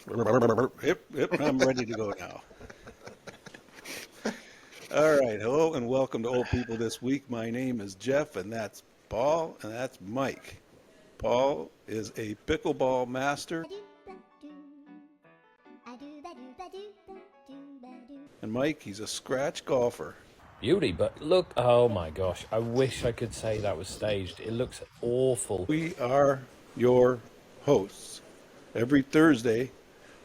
Yep, I'm ready to go now. All right, hello and welcome to Old People This Week. My name is Jeff, and that's Paul, and that's Mike. Paul is a pickleball master, and Mike, he's a scratch golfer. Beauty, but look, oh my gosh, I wish I could say that was staged. It looks awful. We are your hosts. Every Thursday,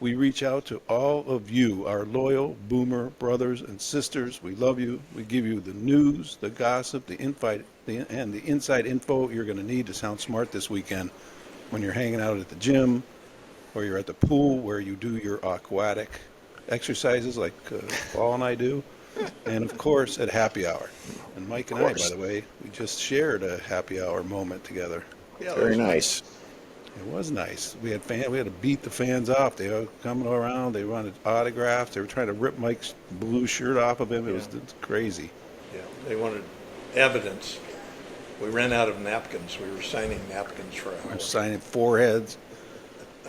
we reach out to all of you, our loyal boomer brothers and sisters. We love you. We give you the news, the gossip, the inside info you're going to need to sound smart this weekend when you're hanging out at the gym or you're at the pool where you do your aquatic exercises like Paul and I do. And of course, at happy hour. And Mike and I, by the way, we just shared a happy hour moment together. Yeah, very nice. It was nice. We had to beat the fans off. They were coming around. They wanted autographs. They were trying to rip Mike's blue shirt off of him. It was crazy. Yeah, they wanted evidence. We ran out of napkins. We were signing napkins for We were hours. signing foreheads.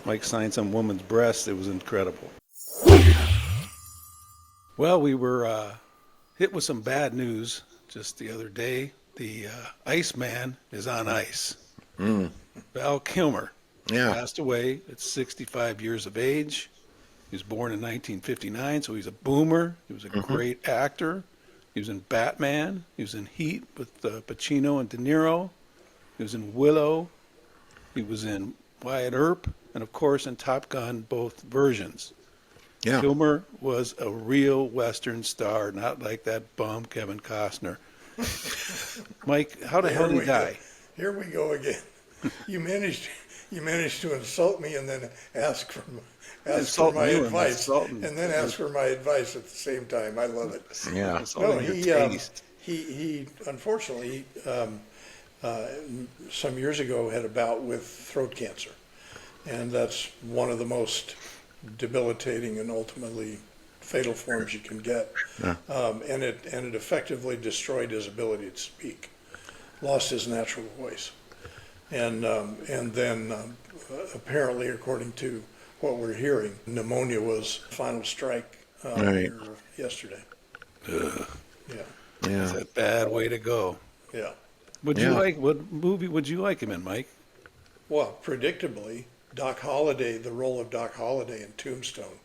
Mike signed some woman's breast. It was incredible. Well, we were hit with some bad news just the other day. The Iceman is on ice. Val Kilmer passed away at 65 years of age. He was born in 1959, so he's a boomer. He was a great actor. He was in Batman. He was in Heat with Pacino and De Niro. He was in Willow. He was in Wyatt Earp. And, of course, in Top Gun, both versions. Yeah. Kilmer was a real Western star, not like that bum Kevin Costner. Mike, how the hell did he die? Here we go again. You managed to insult me and then ask for my advice, and then ask for my advice at the same time. I love it. Yeah. No, he unfortunately some years ago had a bout with throat cancer, and that's one of the most debilitating and ultimately fatal forms you can get. And it effectively destroyed his ability to speak, lost his natural voice. And then apparently, according to what we're hearing, pneumonia was final strike yesterday. Yeah. It's a bad way to go. Yeah. What movie would you like him in, Mike? Well, predictably, Doc Holliday, the role of Doc Holliday in Tombstone.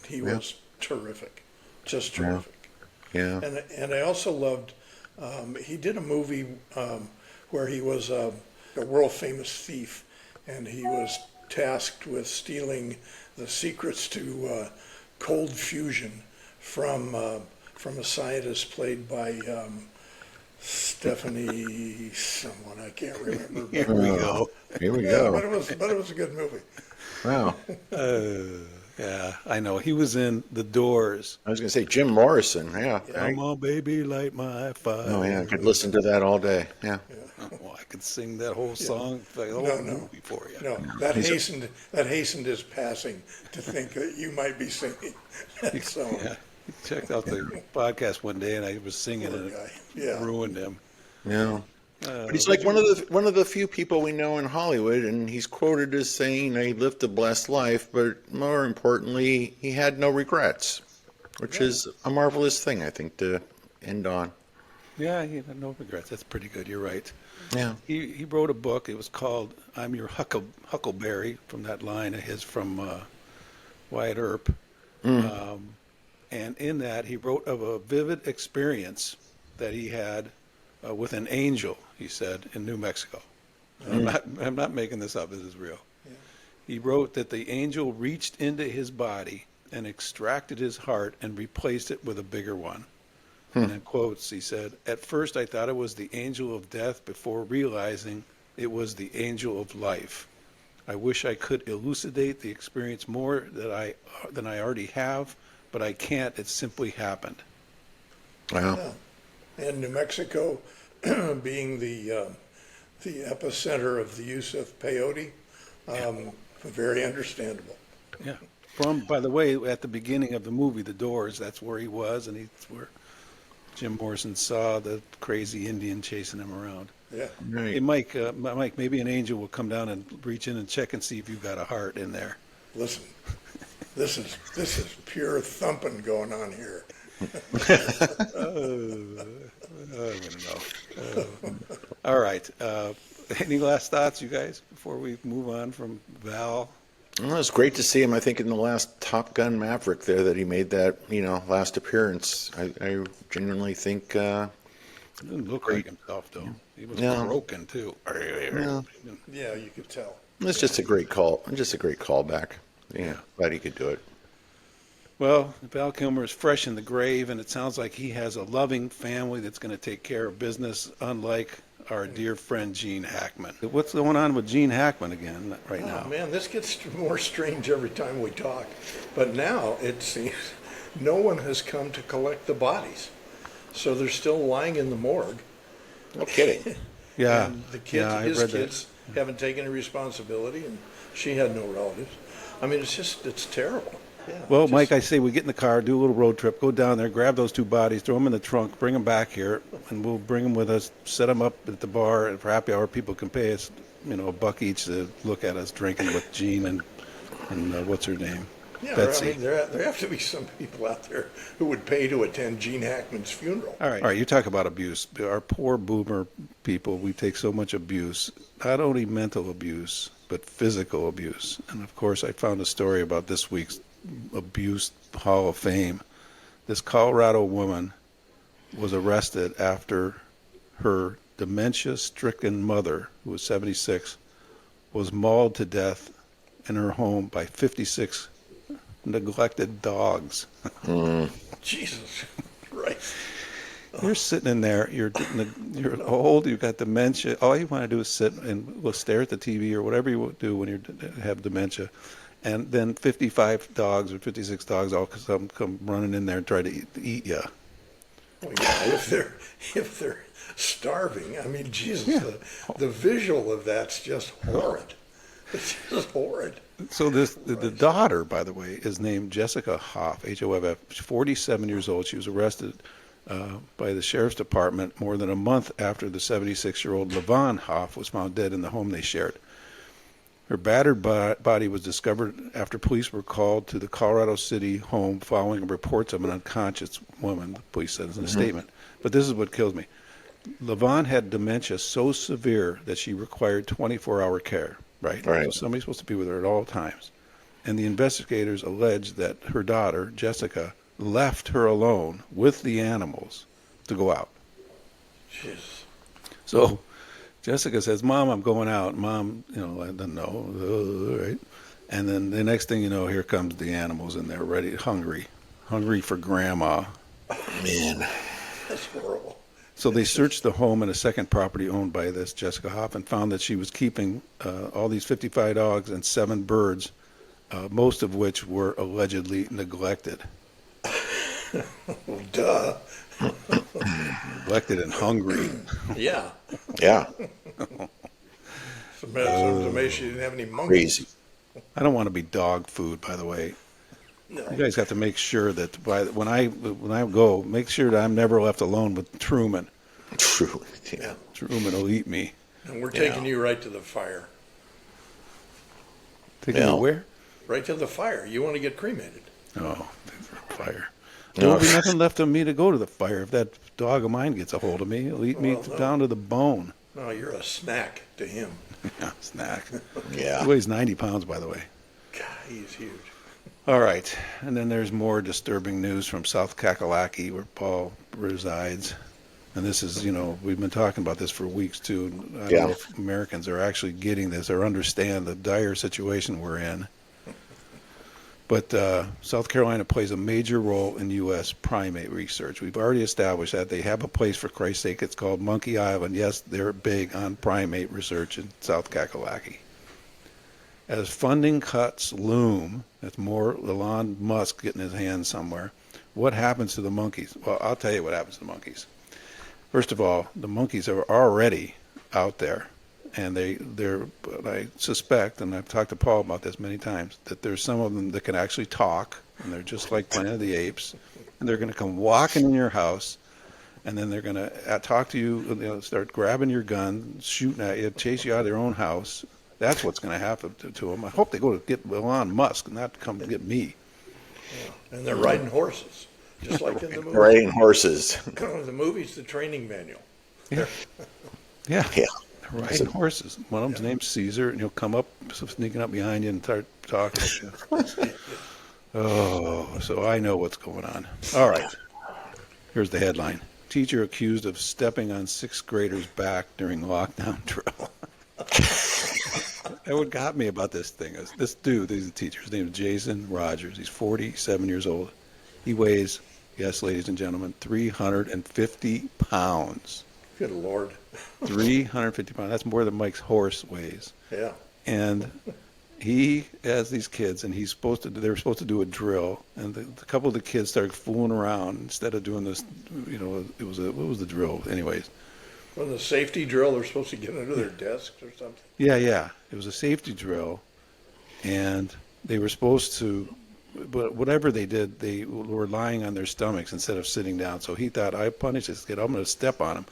He was terrific, just terrific. Yeah. And I also loved. He did a movie where he was a world famous thief, and he was tasked with stealing the secrets to cold fusion from a scientist played by Stephanie someone, I can't remember. Here we go. But it was a good movie. Wow. Yeah, I know. He was in The Doors. I was going to say Jim Morrison. Yeah. Come on, baby, light my fire. Oh, yeah. I could listen to that all day. Yeah. Oh, I could sing that whole song, the whole movie for you. No, that hastened his passing to think that you might be singing that song. Yeah, he checked out the podcast one day, and I was singing, and it ruined him. Yeah. But he's like one of the few people we know in Hollywood, and he's quoted as saying he lived a blessed life, but more importantly, he had no regrets, which is a marvelous thing, I think, to end on. Yeah, he had no regrets. That's pretty good. You're right. Yeah. He wrote a book. It was called "I'm Your Huckleberry," from that line of his from Wyatt Earp. And in that, he wrote of a vivid experience that he had with an angel, he said, in New Mexico. I'm not making this up. This is real. Yeah. He wrote that the angel reached into his body and extracted his heart and replaced it with a bigger one. And in quotes, he said, "At first I thought it was the angel of death before realizing it was the angel of life. I wish I could elucidate the experience more than I already have, but I can't. It simply happened." Wow. Yeah. And New Mexico being the epicenter of the use of peyote, very understandable. Yeah. By the way, at the beginning of the movie, The Doors, that's where he was, and that's where Jim Morrison saw the crazy Indian chasing him around. Yeah. Right. Hey, Mike, maybe an angel will come down and reach in and check and see if you've got a heart in there. listen, this is pure thumping going on here. I don't know. All right. Any last thoughts, you guys, before we move on from Val? Well, it was great to see him. I think in the last Top Gun Maverick there that he made that last appearance. I genuinely think. He didn't look like himself, though. He was No. broken, too. No. Yeah, you could tell. It's just a great call. Just a great callback. Yeah, glad he could do it. Well, Val Kilmer is fresh in the grave, and it sounds like he has a loving family that's going to take care of business, unlike our dear friend Gene Hackman. What's going on with Gene Hackman again right now? Oh man, this gets more strange every time we talk. But now it seems no one has come to collect the bodies, so they're still lying in the morgue. No kidding. Yeah, And the kids, yeah, I his read that. kids, haven't taken any responsibility, and she had no relatives. I mean, it's terrible. Yeah, Well, just- Mike, I say we get in the car, do a little road trip, go down there, grab those two bodies, throw them in the trunk, bring them back here, and we'll bring them with us, set them up at the bar, and for happy hour, people can pay us, $1 each to look at us drinking with Gene and what's her name? Yeah, Betsy. I mean, there have to be some people out there who would pay to attend Gene Hackman's funeral. All right, you talk about abuse. Our poor boomer people, we take so much abuse, not only mental abuse, but physical abuse. And of course, I found a story about this week's Abuse Hall of Fame. This Colorado woman was arrested after her dementia-stricken mother, who was 76, was mauled to death in her home by 56 neglected dogs. Jesus Christ. You're sitting in there, you're old, you've got dementia. All you want to do is sit and stare at the TV or whatever you do when you have dementia. And then 55 dogs or 56 dogs all come running in there and try to eat you. Well, yeah, if they're starving, I mean, Jesus, the visual of that's just horrid. It's just horrid. So the daughter, by the way, is named Jessica Hoff, Hoff. She's 47 years old. She was arrested by the sheriff's department more than a month after the 76-year-old Levon Hoff was found dead in the home they shared. Her battered body was discovered after police were called to the Colorado City home following reports of an unconscious woman, the police said in a statement. But this is what kills me. Levon had dementia so severe that she required 24-hour care, right? So somebody's supposed to be with her at all times. And the investigators alleged that her daughter, Jessica, left her alone with the animals to go out. Jesus. So Jessica says, "Mom, I'm going out." Mom, I don't know, right? And then the next thing you know, here comes the animals, and they're ready, hungry for Grandma. Man, that's horrible. So they searched the home and a second property owned by this Jessica Hoff and found that she was keeping all these 55 dogs and 7 birds, most of which were allegedly neglected. Well, duh. Neglected and hungry. Yeah. Yeah. So maybe she didn't have any monkeys. Crazy. I don't want to be dog food, by the way. No. You guys have to make sure that when I go, make sure that I'm never left alone with Truman. True. Yeah. Truman will eat me. And we're taking you right to the fire. Taking me where? Right to the fire. You want to get cremated. Oh, fire. There will be nothing left of me to go to the fire. If that dog of mine gets a hold of me, he'll eat me down to the bone. No, you're a snack to him. Yeah, snack. Yeah. He weighs 90 pounds, by the way. God, he's huge. All right. And then there's more disturbing news from South Kakalaki, where Paul resides. And this is, we've been talking about this for weeks, too. I don't know if Americans are actually getting this or understand the dire situation we're in. But South Carolina plays a major role in U.S. primate research. We've already established that they have a place, for Christ's sake. It's called Monkey Island. Yes, they're big on primate research in South Kakalaki. As funding cuts loom, that's more Elon Musk getting his hands somewhere, what happens to the monkeys? Well, I'll tell you what happens to the monkeys. First of all, the monkeys are already out there. And I suspect, and I've talked to Paul about this many times, that there's some of them that can actually talk, and they're just like Planet of the Apes, and they're going to come walking in your house, and then they're going to talk to you, start grabbing your gun, shooting at you, chase you out of their own house, That's what's going to happen to them. I hope they go to get Elon Musk, not come get me. And they're riding horses, just like in the movie. Riding horses. The movie's the training manual. Yeah. Yeah. They're riding horses. One of them's named Caesar, and he'll come up, sneaking up behind you and start talking. Oh, so I know what's going on. All right. Here's the headline. Teacher accused of stepping on sixth grader's back during lockdown drill. What got me about this thing is this dude, he's a teacher. His name is Jason Rogers. He's 47 years old. He weighs, yes, ladies and gentlemen, 350 pounds. Good Lord. 350 pounds. That's more than Mike's horse weighs. Yeah. And he has these kids, and they were supposed to do a drill, and a couple of the kids started fooling around instead of doing this. What was the drill? Anyways. From the safety drill, they're supposed to get under their desks or something. Yeah. It was a safety drill, and they were supposed to, but whatever they did, they were lying on their stomachs instead of sitting down. So he thought, I punish this kid. I'm going to step on him.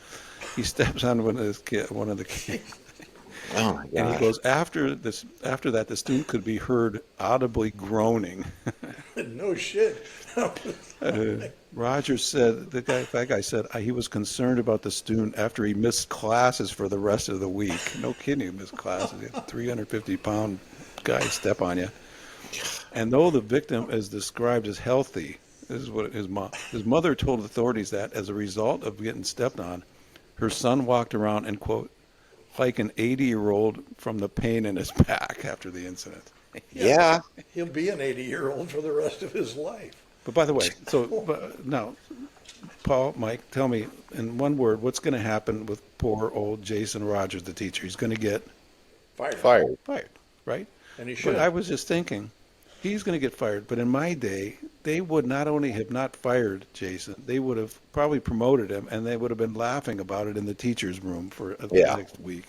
He steps on one of the kids. Oh my God. And he goes, after that, the student could be heard audibly groaning. No shit. Rogers said, that guy said he was concerned about the student after he missed classes for the rest of the week. No kidding, he missed classes. He had a 350-pound guy step on you. And though the victim is described as healthy, this is what his mother told authorities that as a result of getting stepped on, her son walked around and, quote, like an 80-year-old from the pain in his back after the incident. Yeah. He'll be an 80-year-old for the rest of his life. But by the way, now, Paul, Mike, tell me in one word, what's going to happen with poor old Jason Rogers, the teacher? He's going to get Fired. fired, right? And he should. But I was just thinking, he's going to get fired. But in my day, they would not only have not fired Jason, they would have probably promoted him, and they would have been laughing about it in the teacher's room for the next week.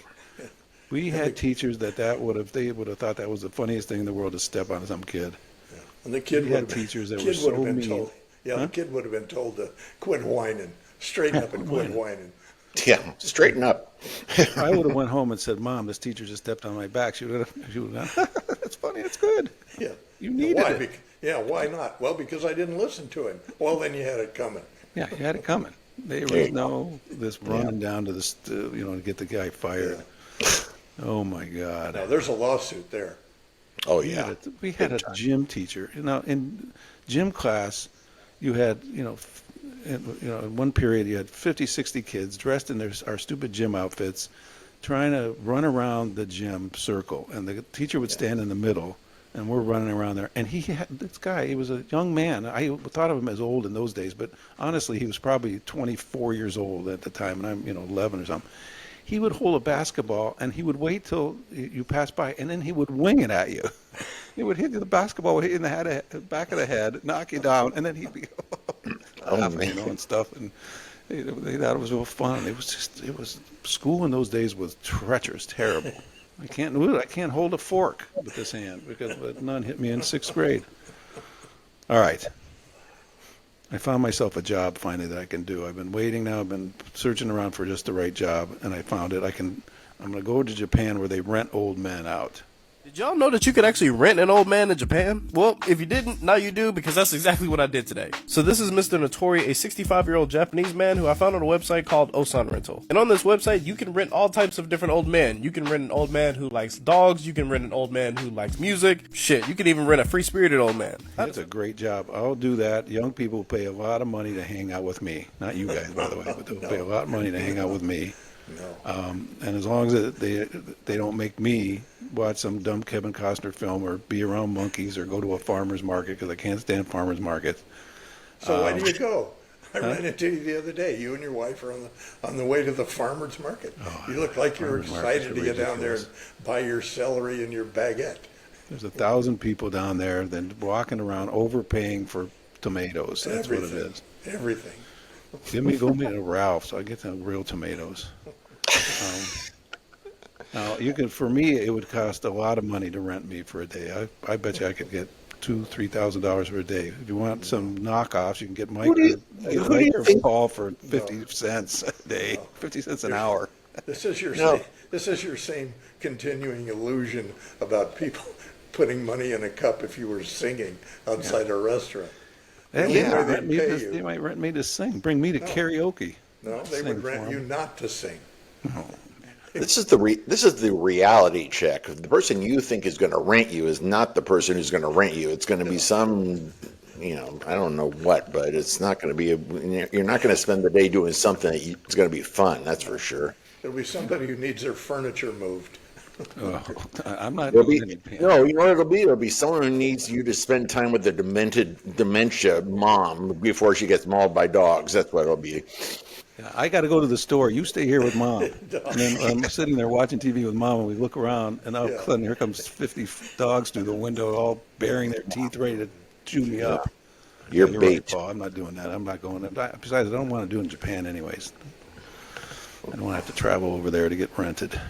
We had teachers they would have thought that was the funniest thing in the world to step on some kid. Yeah. And the kid would have teachers that kid were would so have been mean. told. Yeah, the kid would have been told to quit whining, straighten up and quit whining. Yeah. Straighten up. I would have went home and said, "Mom, this teacher just stepped on my back." She would have that's funny. That's good. Yeah. You needed why? it. Why not? Well, because I didn't listen to him. Well, then you had it coming. Yeah, you had it coming. There was no this running down to this, to get the guy fired. Yeah. Oh my God. Now there's a lawsuit there. Oh yeah. We had a gym teacher. In gym class, you had in one period you had 50, 60 kids dressed in our stupid gym outfits, trying to run around the gym circle, and the teacher would stand in the middle. And we're running around there. And this guy, he was a young man. I thought of him as old in those days, but honestly, he was probably 24 years old at the time, and I'm 11 or something. He would hold a basketball, and he would wait till you passed by, and then he would wing it at you. He would hit the basketball in the back of the head, knock you down, and then he'd be laughing, and stuff. And they thought it was real fun. It was school in those days was treacherous, terrible. I can't do it. I can't hold a fork with this hand because none hit me in sixth grade. All right. I found myself a job finally that I can do. I've been waiting now. I've been searching around for just the right job, and I found it. I'm going to go to Japan where they rent old men out. Did y'all know that you could actually rent an old man in Japan? Well, if you didn't, now you do, because that's exactly what I did today. So this is Mr. Notori, a 65-year-old Japanese man who I found on a website called Osan Rental. And on this website, you can rent all types of different old men. You can rent an old man who likes dogs. You can rent an old man who likes music. Shit, you can even rent a free-spirited old man. That's a great job. I'll do that. Young people pay a lot of money to hang out with me. Not you guys, by the way, but they'll pay a lot of money to hang out with me. No. And as long as they don't make me watch some dumb Kevin Costner film or be around monkeys or go to a farmer's market, because I can't stand farmer's markets. So why do you go? I ran into you the other day. You and your wife are on the way to the farmer's market. You look like you're excited to get down there and buy your celery and your baguette. There's 1,000 people down there then walking around overpaying for tomatoes. That's what it is. Everything. Go meet a Ralph so I get some real tomatoes. Now for me it would cost a lot of money to rent me for a day. I bet you I could get $2,000-3,000 for a day. If you want some knockoffs, you can get Mike or Paul for 50 cents a day, 50 cents an hour. This is your This is your same continuing illusion about people putting money in a cup if you were singing outside a restaurant. Hey, The only they, way might they'd rent me pay to, you- they might rent me to sing. Bring me to karaoke. No, they Sing would rent for you 'em. not to sing. This is the reality check. The person you think is going to rent you is not the person who's going to rent you. It's going to be some, I don't know what, but it's not going to be. You're not going to spend the day doing something that's going to be fun. That's for sure. It'll be somebody who needs their furniture moved. Oh, I'm not It'll doing be any piano. no, you know what it'll be? It'll be someone who needs you to spend time with their dementia mom before she gets mauled by dogs. That's what it'll be. Yeah, I got to go to the store. You stay here with Mom. And then I'm sitting there watching TV with Mom, and we look around, and all of a sudden here comes 50 dogs through the window, all baring their teeth, ready to chew me up. You're You're bait. right, Paul. I'm not doing that. I'm not going. Besides, I don't want to do it in Japan anyways. I don't want to have to travel over there to get rented.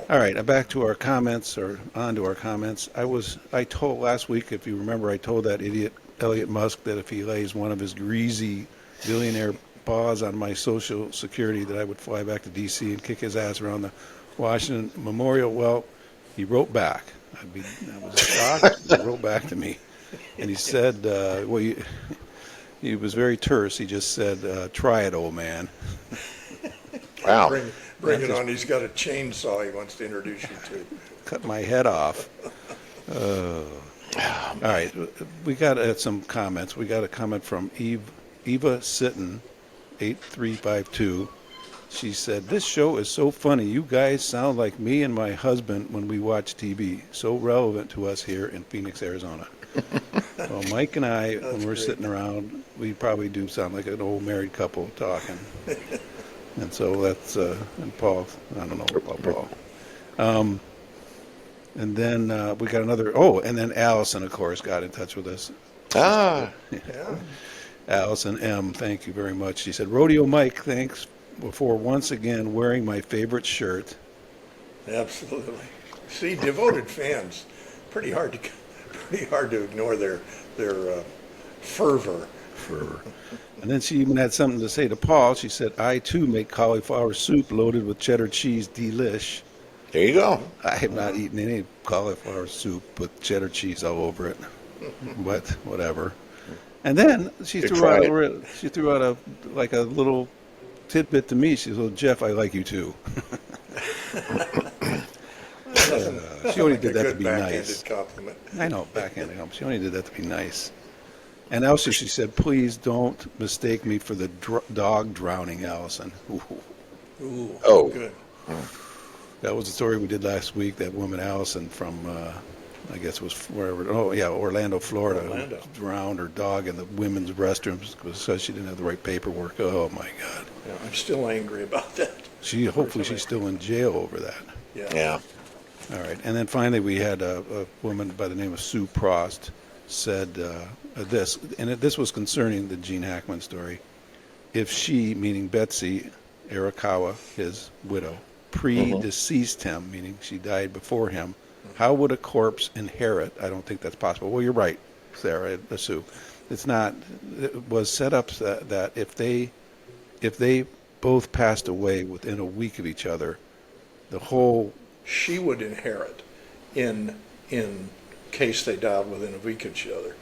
All right, back to our comments, or on to our comments. I told last week, if you remember, I told that idiot Elliot Musk that if he lays one of his greasy billionaire paws on my Social Security, that I would fly back to D.C. and kick his ass around the Washington Memorial. Well, he wrote back. I was shocked. He wrote back to me, and he said, he was very terse. He just said, "Try it, old man." Wow. Bring it on. He's got a chainsaw he wants to introduce you to. Cut my head off. All right, we got some comments. We got a comment from Eva Sitton, 8352. She said, "This show is so funny. You guys sound like me and my husband when we watch TV. So relevant to us here in Phoenix, Arizona." Well, Mike and I, when we're sitting around, we probably do sound like an old married couple talking. And so that's, and Paul, I don't know about Paul. And then we got another, and then Allison, of course, got in touch with us. Ah. Yeah. Allison M., thank you very much. She said, "Rodeo Mike, thanks for once again wearing my favorite shirt." Absolutely. See, devoted fans, pretty hard to ignore their fervor. And then she even had something to say to Paul. She said, "I too make cauliflower soup loaded with cheddar cheese delish." There you go. I have not eaten any cauliflower soup with cheddar cheese all over it, but whatever. And then she Good threw try out a little tidbit to me. She said, "Well, Jeff, I like you too." She only did that to be nice. Compliment. I know, backhanded compliment. She only did that to be nice. And also she said, "Please don't mistake me for the dog drowning Allison." Ooh. Ooh, Oh. good. That was the story we did last week. That woman Allison from, I guess it was wherever. Oh yeah, Orlando, Florida, Orlando. drowned her dog in the women's restrooms because she didn't have the right paperwork. Oh my God. Yeah, I'm still angry about that. Hopefully she's still in jail over that. Yeah. All right, and then finally we had a woman by the name of Sue Prost said this, and this was concerning the Gene Hackman story. If she, meaning Betsy Arakawa, his widow, predeceased him, meaning she died before him, how would a corpse inherit? I don't think that's possible. Well, you're right, Sarah, Sue. It's not. It was set up that if they both passed away within a week of each other, the whole She would inherit in case they died within a week of each other.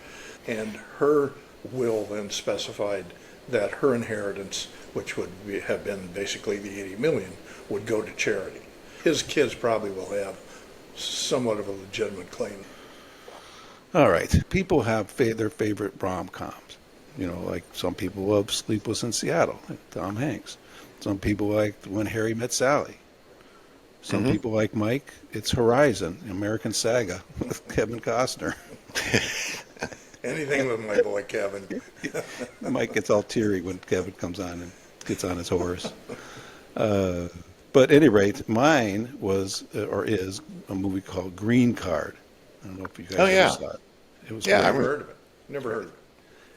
And her will then specified that her inheritance, which would have been basically the 80 million, would go to charity. His kids probably will have somewhat of a legitimate claim. All right. People have their favorite rom-coms. Like some people love Sleepless in Seattle, like Tom Hanks. Some people like When Harry Met Sally. Some people like Mike. It's Horizon, American Saga with Kevin Costner. Anything with my boy Kevin. Mike gets all teary when Kevin comes on and gets on his horse. But at any rate, mine was or is a movie called Green Card. I don't know if you guys ever saw it. It was Yeah, Never heard of it. Never heard of it.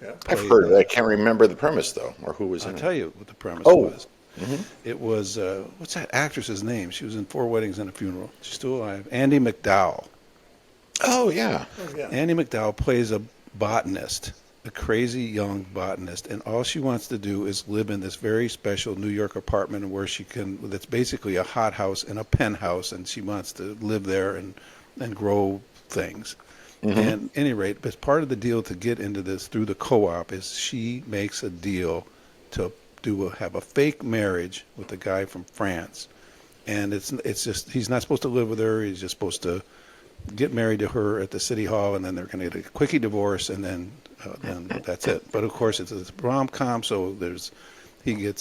Yeah. I've heard of it. I can't remember the premise though, or who was in I'll it. tell you what the premise Oh. was. It was, what's that actress's name? She was in 4 Weddings and a Funeral. She's still alive. Andie MacDowell. Oh yeah. Oh, yeah. Andie MacDowell plays a botanist, a crazy young botanist, and all she wants to do is live in this very special New York apartment where she can, that's basically a hothouse and a penthouse, and she wants to live there and grow things. And at any rate, as part of the deal to get into this through the co-op is she makes a deal to have a fake marriage with a guy from France. And it's just, he's not supposed to live with her. He's just supposed to get married to her at the city hall, and then they're going to get a quickie divorce, and then that's it. But of course, it's a rom-com, so a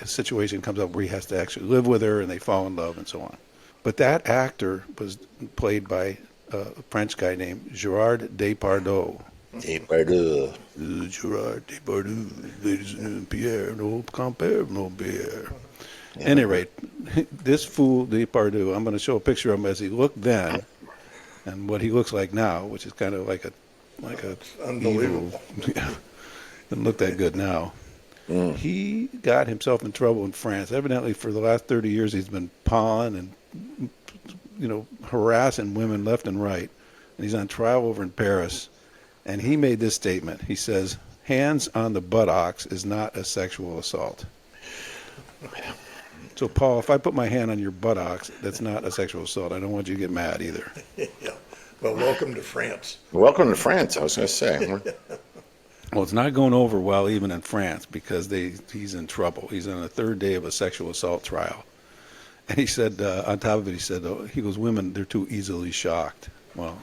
situation comes up where he has to actually live with her, and they fall in love, and so on. But that actor was played by a French guy named Gerard Depardieu. Depardieu. Gerard Depardieu, ladies and Pierre, no compare, no beer. At any rate, this fool Depardieu, I'm going to show a picture of him as he looked then, and what he looks like now, which is kind of like a Unbelievable. Evil, yeah, doesn't look that good now. He got himself in trouble in France. Evidently, for the last 30 years, he's been pawing and harassing women left and right. And he's on trial over in Paris. And he made this statement. He says, "Hands on the buttocks is not a sexual assault." So, Paul, if I put my hand on your buttocks, that's not a sexual assault. I don't want you to get mad either. Yeah. Well, welcome to France. Welcome to France, I was going to say. Well, it's not going over well even in France because he's in trouble. He's on the third day of a sexual assault trial. And he said, on top of it, he goes, women, they're too easily shocked. Well,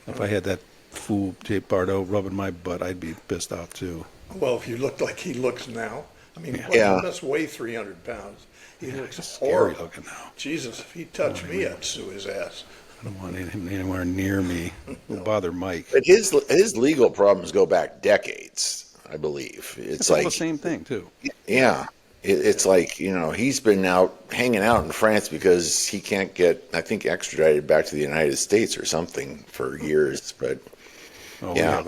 if I had that fool Depardieu rubbing my butt, I'd be pissed off too. Well, if you looked like he looks now, I mean, Yeah. he must weigh 300 pounds. He looks Scary horrible. looking now. Jesus, if he touched me, I'd sue his ass. I don't want him anywhere near me. It'll bother Mike. But his legal problems go back decades, I believe. It's all like the same thing too. Yeah. It's like, he's been hanging out in France because he can't get, I think, extradited back to the United States or something for years. But Oh, yeah.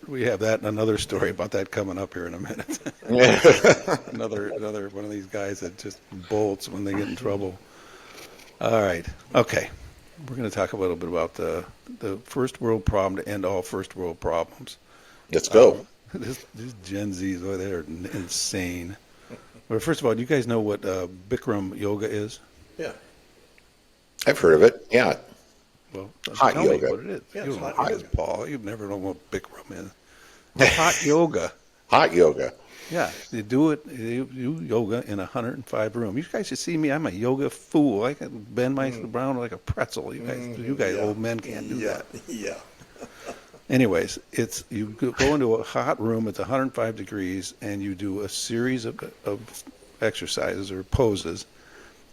we have another story about that coming up here in a minute. another one of these guys that just bolts when they get in trouble. All right. Okay. We're going to talk a little bit about the first world problem to end all first world problems. Let's go. This Gen Z's, they're insane. Well, first of all, do you guys know what Bikram yoga is? Yeah. I've heard of it. Yeah. Well, Hot tell yoga. me what it is. Yeah, You it's don't hot know what it yoga. is, Paul. You've never known what Bikram is. Hot yoga. Hot yoga. Yeah, you do it. You do yoga in a 105 room. You guys should see me. I'm a yoga fool. I can bend myself around like a pretzel. You guys, yeah. old men can't do Yeah. that. Yeah. Anyways, you go into a hot room. It's 105 degrees, and you do a series of exercises or poses,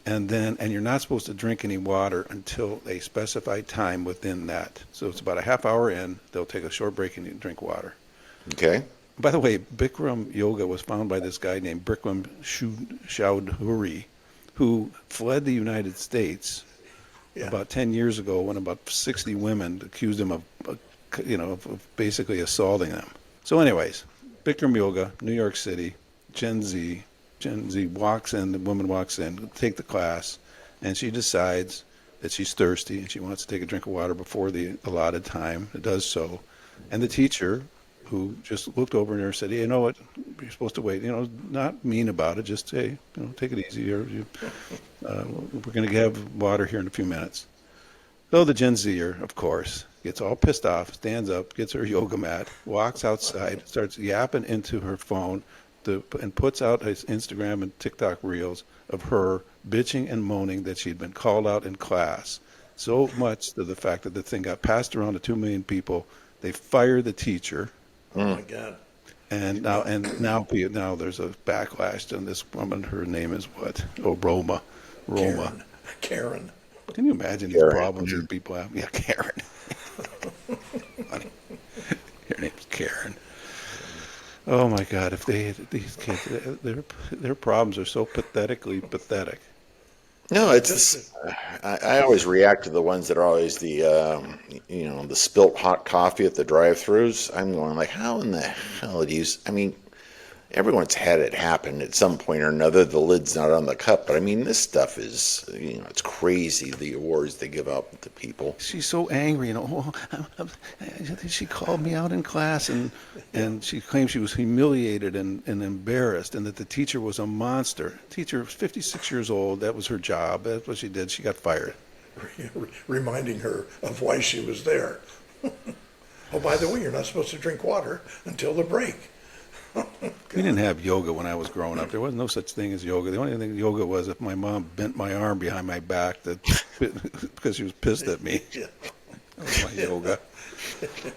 and you're not supposed to drink any water until a specified time within that. So it's about a half hour in. They'll take a short break and you drink water. Okay. By the way, Bikram yoga was found by this guy named Bikram Choudhury, who fled the United States Yeah. about 10 years ago when about 60 women accused him of basically assaulting them. So anyways, Bikram yoga, New York City, Gen Z walks in, the woman walks in, take the class, and she decides that she's thirsty and she wants to take a drink of water before the allotted time. It does so. And the teacher, who just looked over at her and said, you know what, you're supposed to wait, not mean about it, just say, take it easy, we're going to have water here in a few minutes. So the Gen Zer, of course, gets all pissed off, stands up, gets her yoga mat, walks outside, starts yapping into her phone, and puts out his Instagram and TikTok reels of her bitching and moaning that she'd been called out in class. So much to the fact that the thing got passed around to 2 million people. They fired the teacher. Oh my God. And now there's a backlash on this woman. Her name is what? Oh, Roma. Karen. Can you imagine these Karen. problems that people have? Yeah, Karen. Funny. Her name's Karen. Oh my God! If these kids, their problems are so pathetically pathetic. No, I always react to the ones that are always the spilt hot coffee at the drive-throughs. I'm going like, how in the hell do you? I mean, everyone's had it happen at some point or another. The lid's not on the cup, but I mean, this stuff is, it's crazy, the awards they give out to people. She's so angry, she called me out in class, and she claimed she was humiliated and embarrassed, and that the teacher was a monster. Teacher was 56 years old. That was her job. That's what she did. She got fired. Reminding her of why she was there. Oh, by the way, you're not supposed to drink water until the break. We didn't have yoga when I was growing up. There was no such thing as yoga. The only thing yoga was if my mom bent my arm behind my back because she was pissed at me. Yeah. That was my yoga.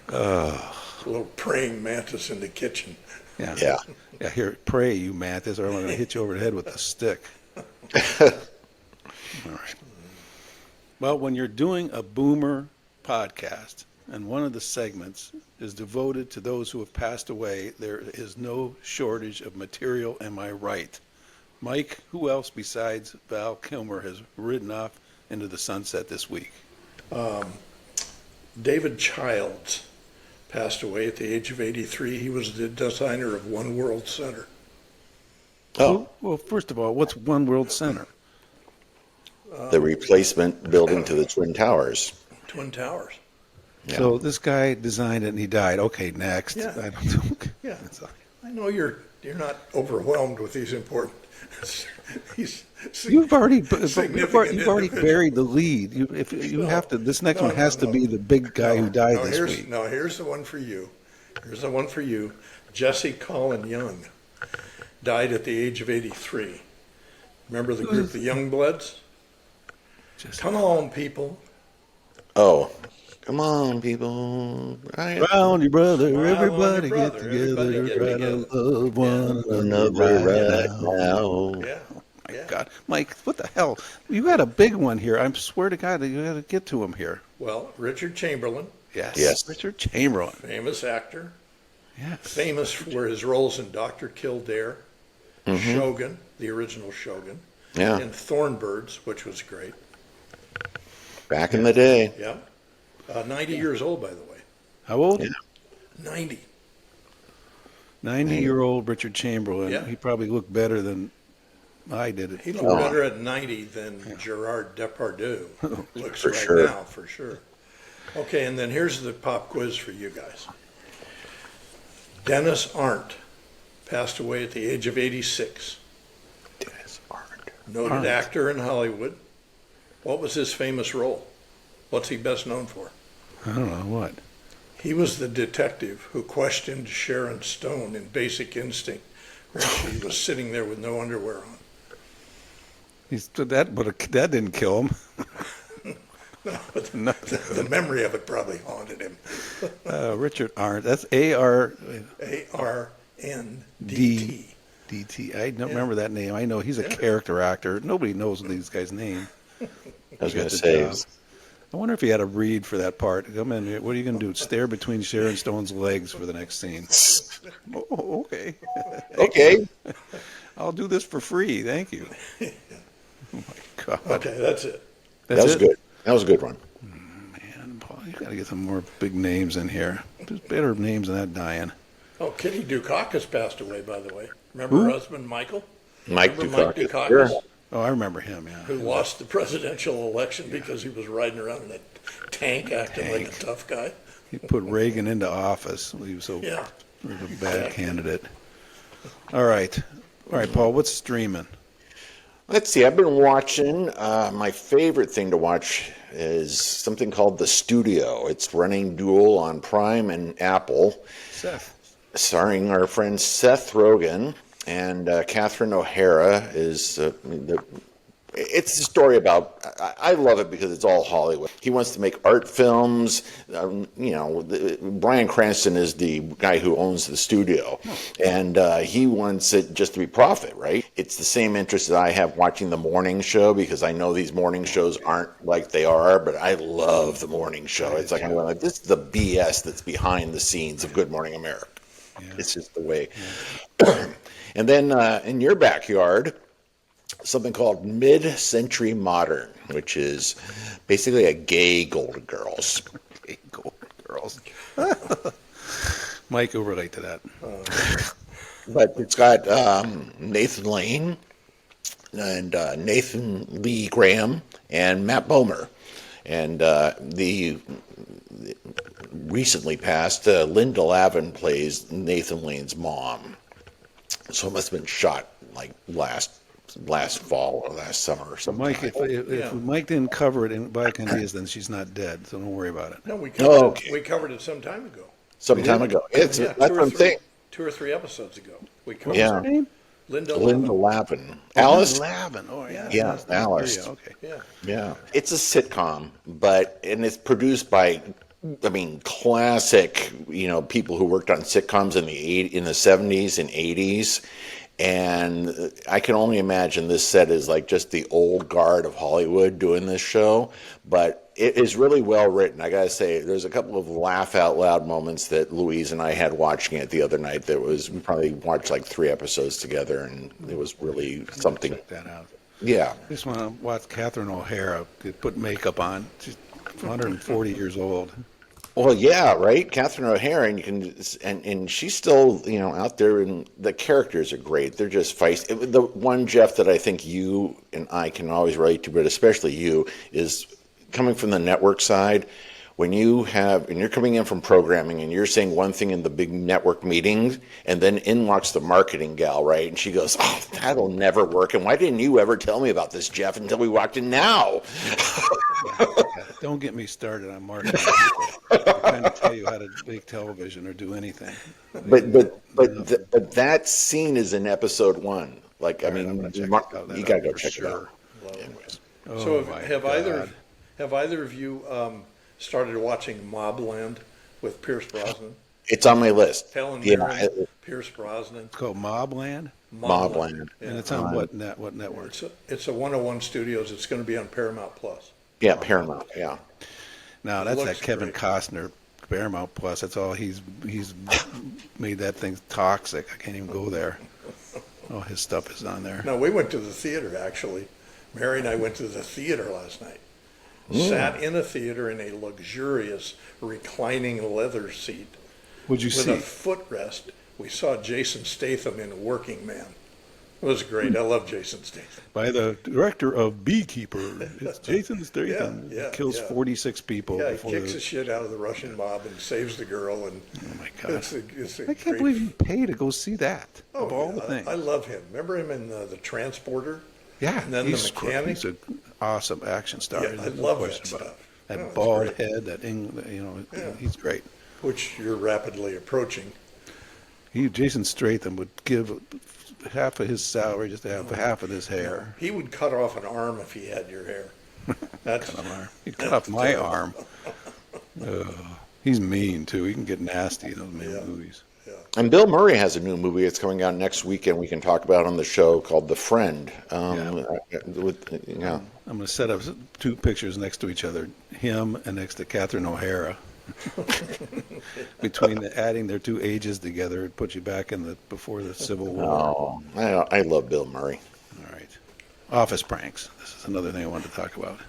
A little praying mantis in the kitchen. Yeah. Here, pray, you mantis, or I'm going to hit you over the head with a stick. All right. Well, when you're doing a boomer podcast, and one of the segments is devoted to those who have passed away, there is no shortage of material, am I right? Mike, who else besides Val Kilmer has ridden off into the sunset this week? David Childs passed away at the age of 83. He was the designer of One World Center. Oh, Well, first of all, what's One World Center? the replacement building to the Twin Towers. Twin Towers. Yeah. So this guy designed it and he died. Okay, next. Yeah. I don't, Yeah. that's all. I know you're not overwhelmed with these important. You've already significant buried the lead. You have to. This next one has to be the big guy who died this week. No, here's the one for you. Here's the one for you. Jesse Colin Young died at the age of 83. Remember the group, the Youngbloods? Come on, people. Oh, come on, people. Round your brother, Smile on everybody your get brother, together, everybody get try together. to love one Another right now. now. Yeah. My Yeah. God, Mike, what the hell? You had a big one here. I swear to God that you got to get to him here. Well, Richard Chamberlain, Yes. Richard Chamberlain. famous actor, Yes. famous for his roles in Dr. Kildare, Shogun, the original Shogun, Yeah. and Thornbirds, which was great. Back in the day. Yeah. 90 years old, by the way. How old? Yeah. 90. 90-year-old Richard Chamberlain. Yeah. He probably looked better than I did it. He looked better at 90 than Gerard Depardieu looks For right sure. now, for sure. Okay, and then here's the pop quiz for you guys. Dennis Arndt passed away at the age of 86. Dennis Arndt. Noted Arndt. actor in Hollywood. What was his famous role? What's he best known for? I don't know what. He was the detective who questioned Sharon Stone in Basic Instinct when she was sitting there with no underwear on. That didn't kill him. But No. the memory of it probably haunted him. Richard Arndt. That's A-R-D-T. A-R-N-D-T. I don't remember that name. I know he's a character actor. Nobody knows these guys' name. I was He going got to the say, job. I wonder if he had a read for that part. Come in here. What are you going to do? Stare between Sharon Stone's legs for the next scene? Oh, okay. okay. I'll do this for free. Thank you. Oh my God. Okay, that's it. That's That was it? good. That was a good one. Man, Paul, you got to get some more big names in here. There's better names than that dying. Oh, Kitty Dukakis passed away, by the way. Remember her husband, Michael? Mike Remember Mike Dukakis. Dukakis? Sure. Oh, I remember him, yeah. Who lost the presidential election because he was riding around in a tank acting like a tough guy. He put Reagan into office. He was so Yeah. he was a bad candidate. All right. All right, Paul, what's streaming? Let's see. I've been watching. My favorite thing to watch is something called The Studio. It's running dual on Prime and Apple, Seth. starring our friend Seth Rogen and Catherine O'Hara. It's a story about. I love it because it's all Hollywood. He wants to make art films. Bryan Cranston is the guy who owns the studio, and he wants it just to be profit, right? It's the same interest that I have watching the morning show because I know these morning shows aren't like they are, but I love the morning show. It's like I'm going like, this is the BS that's behind the scenes of Good Morning America. Yeah. It's just the way. And then in your backyard, something called Mid-Century Modern, which is basically a gay Golden Girls. Hey, Golden Girls. Mike will relate to that. but it's got Nathan Lane and Nathan Lee Graham and Matt Bomer, and the recently passed Linda Lavin plays Nathan Lane's mom. So it must have been shot like last fall or last summer or something. Mike, if Mike didn't cover it in Black Indias, then she's not dead, so don't worry about it. No, we covered okay. we covered it some time ago. Some time ago. It's Yeah, that's what I'm saying. 2 or 3 episodes ago. We covered Yeah. Her name? Linda Linda Lavin. Lavin. Alice? Lavin. Oh, yeah. Yeah, That's Alice. yeah, okay. Yeah. Yeah. It's a sitcom, and it's produced by, I mean, classic, people who worked on sitcoms in the 70s and 80s. And I can only imagine this set is like just the old guard of Hollywood doing this show, but it is really well written. I gotta say, there's a couple of laugh out loud moments that Louise and I had watching it the other night. We probably watched like 3 episodes together, and it was really something. Check that out. Yeah. I just want to watch Catherine O'Hara put makeup on. She's 140 years old. Well, yeah, right. Catherine O'Hara, and she's still, out there, and the characters are great. They're just feisty. The one, Jeff, that I think you and I can always relate to, but especially you, is coming from the network side. When you're coming in from programming and you're saying one thing in the big network meetings, and then in walks the marketing gal, right? And she goes, "Oh, that'll never work. And why didn't you ever tell me about this, Jeff, until we walked in now?" Don't get me started on marketing. I'm trying to tell you how to make television or do anything. But that scene is in episode 1. Like, I mean, you gotta go check it out. Anyways. So Oh, my have God. either of you started watching Mobland with Pierce Brosnan? It's on my list. Helen Yeah, Mirren, Pierce Brosnan. It's called Mobland, Mobland. Yeah. and it's on what network? It's a 101 Studios. It's going to be on Paramount Plus. Yeah, Paramount. Yeah. Now that's looks that Kevin great. Costner Paramount Plus. That's all he's made that thing toxic. I can't even go there. Oh, his stuff is on there. No, we went to the theater, actually. Mary and I went to the theater last night. Sat in a theater in a luxurious reclining leather seat What'd you with a see? footrest. We saw Jason Statham in Working Man. It was great. I love Jason Statham. By the director of Beekeeper. It's Jason Statham. Yeah, Kills yeah. 46 people. Yeah, he before kicks the shit out of the Russian mob and saves the girl. And Oh my God! it's a I can't great- believe you pay to go see that. Oh, of all yeah, the things. I love him. Remember him in the Transporter? Yeah, And then the mechanic? He's an awesome action star. Yeah, There's I no love that question about it. stuff. That No, it's bald great. head, Yeah. he's great. Which you're rapidly approaching. Jason Statham would give half of his salary just to have half of his hair. He would cut off an arm if he had your hair. That's He cut off my arm. He's mean too. He can get nasty in those movies. And Bill Murray has a new movie that's coming out next weekend. We can talk about on the show called The Friend. Yeah. I'm going to set up 2 pictures next to each other, him and next to Catherine O'Hara. Between adding their 2 ages together, it puts you back in before the Civil War. Oh, I love Bill Murray. All right. Office pranks. This is another thing I wanted to talk about.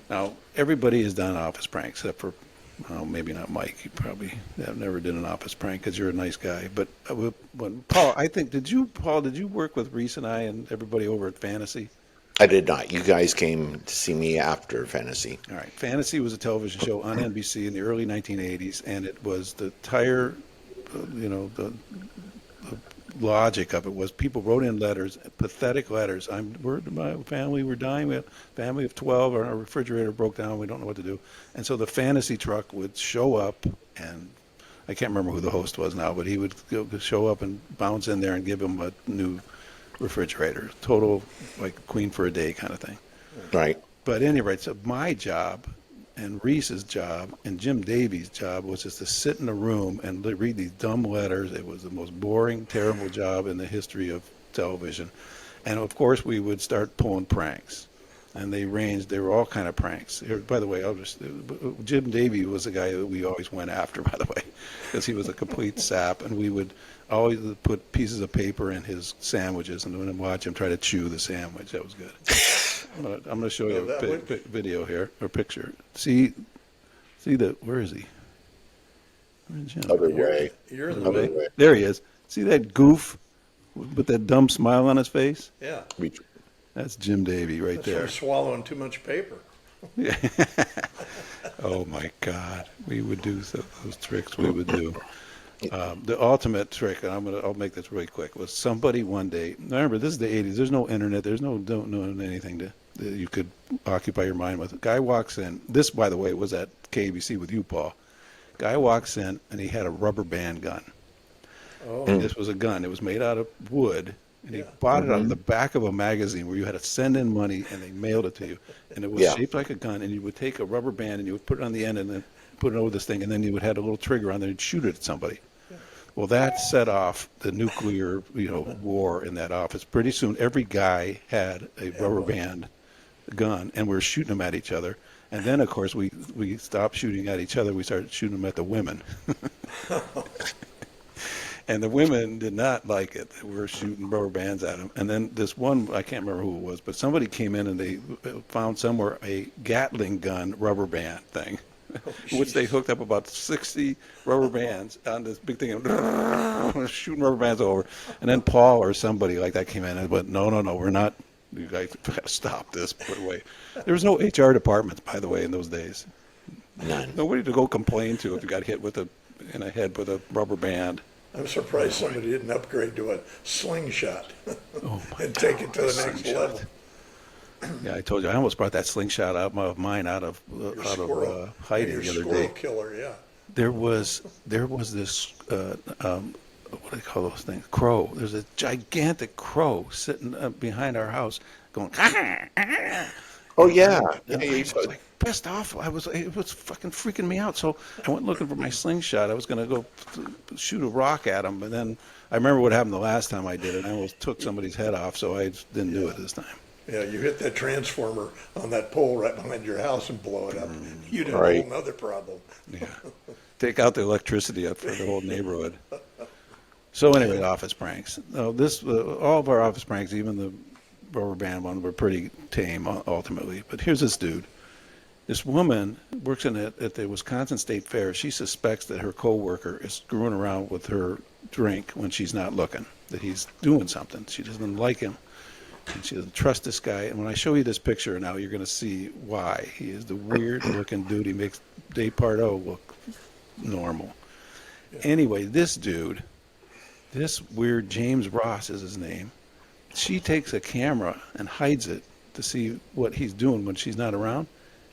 Now, everybody has done office pranks, except for, well, maybe not Mike. You probably have never did an office prank because you're a nice guy. But Paul, I think, did you work with Reese and I and everybody over at Fantasy? I did not. You guys came to see me after Fantasy. All right. Fantasy was a television show on NBC in the early 1980s, and it was the entire, the logic of it was people wrote in letters, pathetic letters. My family, we're dying. We have a family of 12. Our refrigerator broke down. We don't know what to do. And so the fantasy truck would show up, and I can't remember who the host was now, but he would show up and bounce in there and give him a new refrigerator. Total, like Queen for a Day kind of thing. Right. But at any rate, so my job and Reese's job and Jim Davies' job was just to sit in a room and read these dumb letters. It was the most boring, terrible job in the history of television. And of course, we would start pulling pranks. And they were all kind of pranks. By the way, Jim Davies was the guy that we always went after, by the way, because he was a complete sap. And we would always put pieces of paper in his sandwiches and then watch him try to chew the sandwich. That was good. I'm going to show you a video here, or picture. See where is he? Where's Jim? Other way. You're in the Other middle. way. There he is. See that goof with that dumb smile on his face? Yeah. That's Jim Davy right That's there. from swallowing too much paper. Oh my God, we would do those tricks. We would do. The ultimate trick, and I'll make this really quick, was somebody one day. Remember, this is the '80s. There's no internet. There's no anything that you could occupy your mind with. A guy walks in. This, by the way, was at KBC with you, Paul. Guy walks in and he had a rubber band gun. Oh. And this was a gun. It was made out of wood. And he bought it out of the back of a magazine where you had to send in money and they mailed it to you. And it was shaped like a gun. And you would take a rubber band and you would put it on the end and then put it over this thing. And then you would have a little trigger on there and shoot it at somebody. Well, that set off the nuclear, war in that office. Pretty soon, every guy had a rubber band gun, and we were shooting them at each other. And then, of course, we stopped shooting at each other. We started shooting them at the women. And the women did not like it. We were shooting rubber bands at them. And then this one, I can't remember who it was, but somebody came in and they found somewhere a Gatling gun rubber band thing, which they hooked up about 60 rubber bands on this big thing, and shooting rubber bands over. And then Paul or somebody like that came in and went, no, we're not. You guys gotta stop this. Put it away. There was no HR departments, by the way, in those days. None. Nobody to go complain to if you got hit in the head with a rubber band. I'm surprised somebody didn't upgrade to a slingshot Oh my and take it to the next slingshot. level. Yeah, I told you, I almost brought that slingshot out of mine out of hiding Your the other squirrel day. killer, yeah. There was this what do they call those things? Crow. There's a gigantic crow sitting behind our house, going. Oh yeah. And I was like pissed off. It was fucking freaking me out. So I went looking for my slingshot. I was going to go shoot a rock at him, but then I remember what happened the last time I did it. I almost took somebody's head off, so I just didn't do it this time. Yeah, you hit that transformer on that pole right behind your house and blow it up. You'd have a Right. whole nother problem. Yeah. Take out the electricity for the whole neighborhood. So anyway, office pranks. All of our office pranks, even the rubber band one, were pretty tame ultimately. But here's this dude. This woman works at the Wisconsin State Fair. She suspects that her coworker is screwing around with her drink when she's not looking, that he's doing something. She doesn't like him, and she doesn't trust this guy. And when I show you this picture now, you're going to see why. He is the weird-looking dude. He makes Dave Pardo look normal. Anyway, this dude, this weird James Ross is his name. She takes a camera and hides it to see what he's doing when she's not around.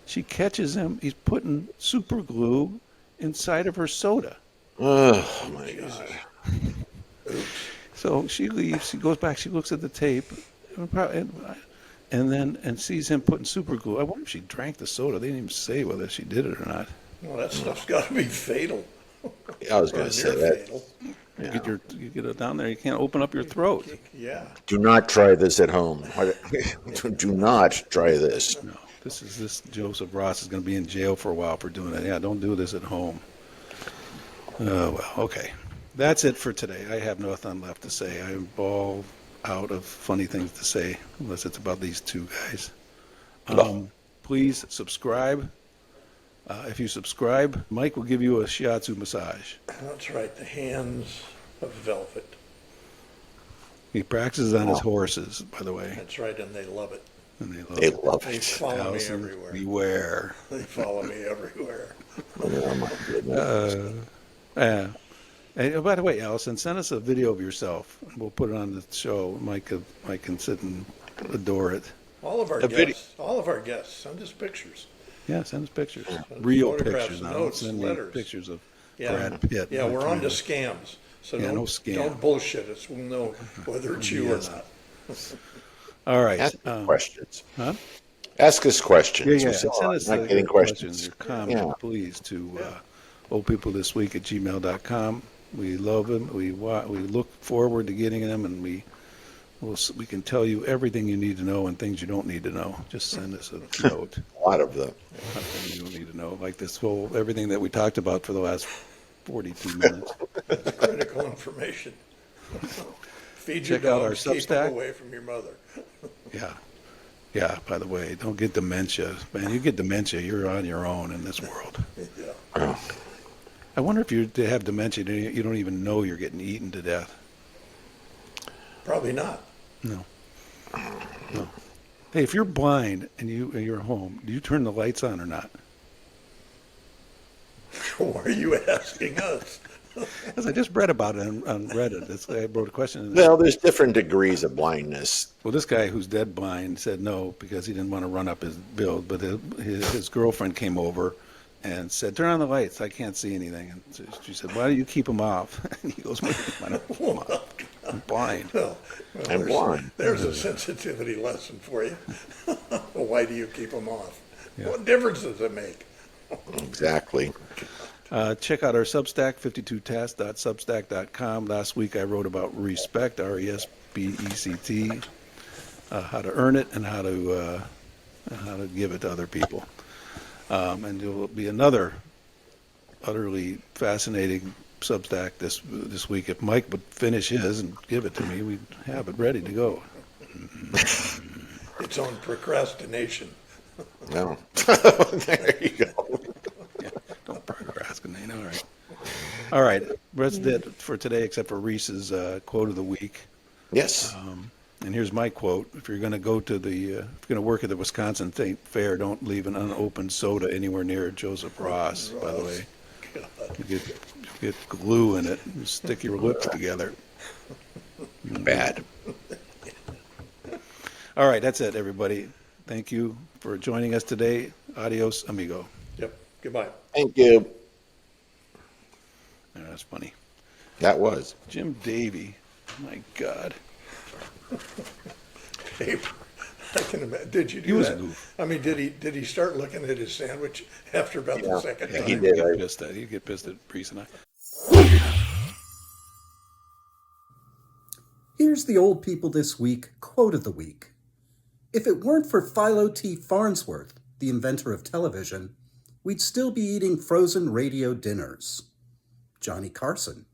She catches him. He's putting super glue inside of her soda. Oh my God. So she leaves. She goes back. She looks at the tape, and sees him putting super glue. I wonder if she drank the soda. They didn't even say whether she did it or not. Well, that stuff's got to be fatal. I was going to say Near that. fatal. You get it down there. You can't open up your throat. Yeah. Do not try this at home. Do not try this. No, this Joseph Ross is going to be in jail for a while for doing that. Yeah, don't do this at home. Oh well, okay. That's it for today. I have nothing left to say. I'm all out of funny things to say, unless it's about these two guys. Please subscribe. If you subscribe, Mike will give you a shiatsu massage. That's right. The hands of velvet. He practices on his horses, by the way, That's right, and they love it. and they They love love They it. follow me Allison, everywhere. beware. They follow me everywhere. Oh my goodness. Yeah. And by the way, Allison, send us a video of yourself. We'll put it on the show. Mike can sit and adore it. All of our guests send us pictures. Yeah, send us pictures. Real Photographs, pictures now. notes, Send me letters. pictures of Yeah. Brad Pitt. Yeah, we're on to Tweener. scams. So Yeah, don't, no scam. don't bullshit us. We'll know whether it's you or Yes. not. All right. Ask us questions. Huh? Ask us questions. Yeah, yeah. We still Send are us not your getting questions, questions. your comments, Yeah. please, to oldpeoplethisweek@gmail.com. We love them. We look forward to getting them, and we can tell you everything you need to know and things you don't need to know. Just send us a note. A lot of them. Nothing you don't need to know, like everything that we talked about for the last 42 minutes. It's critical information. Feed your Check out our dogs, keep Substack. them away from your mother. Yeah. Yeah, by the way, don't get dementia. Man, you get dementia, you're on your own in this world. Yeah. I wonder if you have dementia, you don't even know you're getting eaten to death. Probably not. No. No. Hey, if you're blind and you're home, do you turn the lights on or not? Why are you asking us? Because I just read about it on Reddit. I wrote a question. Well, there's different degrees of blindness. Well, this guy who's dead blind said no because he didn't want to run up his bill. But his girlfriend came over and said, "Turn on the lights. I can't see anything." And so she said, "Why do you keep them off?" And he goes, "What do you mean, keep 'em off? I'm blind." Well, I'm blind. There's a sensitivity lesson for you. Why do you keep them off? Yeah. What difference does it make? Exactly. Check out our Substack, 52task.substack.com. Last week I wrote about respect, RESPECT, how to earn it and how to give it to other people. And there will be another utterly fascinating Substack this week. If Mike would finish his and give it to me, we'd have it ready to go. It's on procrastination. No. There you go. Yeah, don't procrastinate. All right. That's it for today, except for Reese's quote of the week. Yes. And here's my quote: if you're going to go to if you're going to work at the Wisconsin Fair, don't leave an unopened soda anywhere near Joseph Ross. By the way, you get glue in it. You stick your lips together. Bad. All right, that's it, everybody. Thank you for joining us today. Adios, amigo. Yep. Goodbye. Thank you. Oh, that's funny. That was. Jim Davey. My God. Hey, I can imagine. Did you He do was a that? goof. I mean, did he start looking at his sandwich after about the second Yeah, time? he did. He'd get pissed at Reese and I. Here's the Old People This Week quote of the week. If it weren't for Philo T. Farnsworth, the inventor of television, we'd still be eating frozen radio dinners. Johnny Carson.